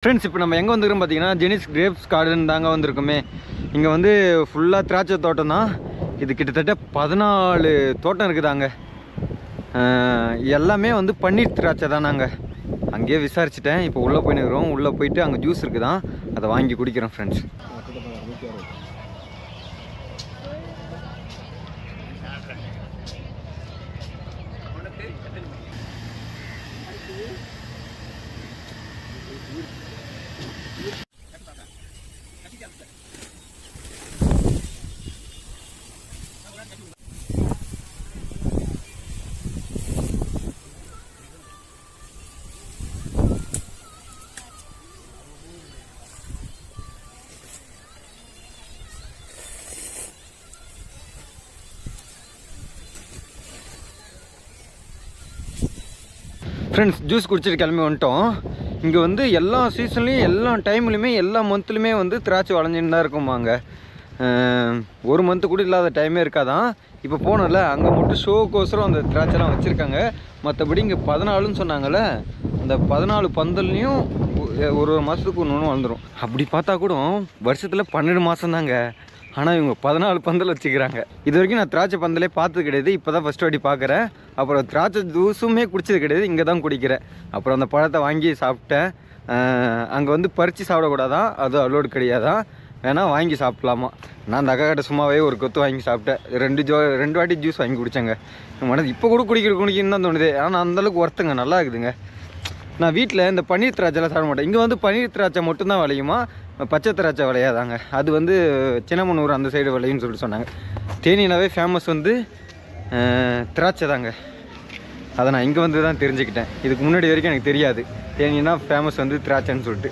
Friends இப்போ நம்ம எங்கே வந்துருக்கோம் பார்த்தீங்கன்னா ஜெனிஸ் கிரேப்ஸ் கார்டன் தாங்க வந்திருக்கோமே. இங்கே வந்து ஃபுல்லாக திராட்சை தோட்டம் தான். இது கிட்டத்தட்ட 14 தோட்டம் இருக்குதாங்க. எல்லாமே வந்து பன்னீர் திராட்சை தான். நாங்கள் அங்கேயே விசாரிச்சுட்டேன். இப்போ உள்ளே போயினுக்கிறோம். உள்ளே போயிட்டு அங்கே ஜூஸ் இருக்குதான், அதை வாங்கி குடிக்கிறோம் ஃப்ரெண்ட்ஸ். ஃப்ரெண்ட்ஸ் ஜூஸ் குடிச்சிட்டு கிளம்பி வந்துட்டோம். இங்கே வந்து எல்லா சீசன்லேயும் எல்லா டைம்லையுமே எல்லா மந்த்லையுமே வந்து திராட்சை வளைஞ்சின்னு தான் இருக்குமாங்க. ஒரு மந்த்து கூட இல்லாத டைமே இருக்காதான். இப்போ போனோம்ல அங்கே மட்டும் ஷோக்கோசரம் அந்த திராட்சைலாம் வச்சுருக்காங்க. மற்றபடி இங்கே 14ன்னு சொன்னாங்கள்ல, அந்த 14 பந்தல்லையும் ஒரு மாதத்துக்கு ஒன்று வந்துடும். அப்படி பார்த்தா கூட வருஷத்தில் 12 மாதம் தாங்க. ஆனால் இவங்க 14 பந்தல் வச்சுக்கிறாங்க. இது வரைக்கும் நான் திராட்சை பந்தலே பார்த்தது கிடையாது. இப்போ தான் ஃபஸ்ட் வாட்டி பார்க்குறேன். அப்புறம் திராட்சை ஜூஸுமே குடிச்சது கிடையாது. இங்கே தான் குடிக்கிறேன். அப்புறம் அந்த பழத்தை வாங்கி சாப்பிட்டேன். அங்கே வந்து பறித்து சாப்பிடக்கூடாதான், அது அலோடு கிடையாதான். வேணால் வாங்கி சாப்பிட்லாமா. நான் அந்த அக்கா கிட்ட சும்மாவே ஒரு கொத்து வாங்கி சாப்பிட்டேன். 2 வாட்டி ஜூஸ் வாங்கி குடித்தேங்க. மனது இப்போ கூட குடிக்கணும்னு தான் தோணுது. ஆனால் அந்தளவுக்கு ஒர்த்துங்க, நல்லா இருக்குதுங்க. நான் வீட்டில் இந்த பன்னீர் திராட்சைலாம் சாப்பிட மாட்டேன். இங்கே வந்து பன்னீர் திராட்சை மட்டும்தான் விளையுமா, பச்சை திராட்சை விளையாதாங்க. அது வந்து சின்னமனூர் அந்த சைடு விளையுன்னு சொல்லிட்டு சொன்னாங்க. தேனினாவே ஃபேமஸ் வந்து திராட்சை தாங்க. அதை நான் இங்கே வந்து தான் தெரிஞ்சுக்கிட்டேன். இதுக்கு முன்னாடி வரைக்கும் எனக்கு தெரியாது தேனினா ஃபேமஸ் வந்து திராட்சைன்னு சொல்லிட்டு.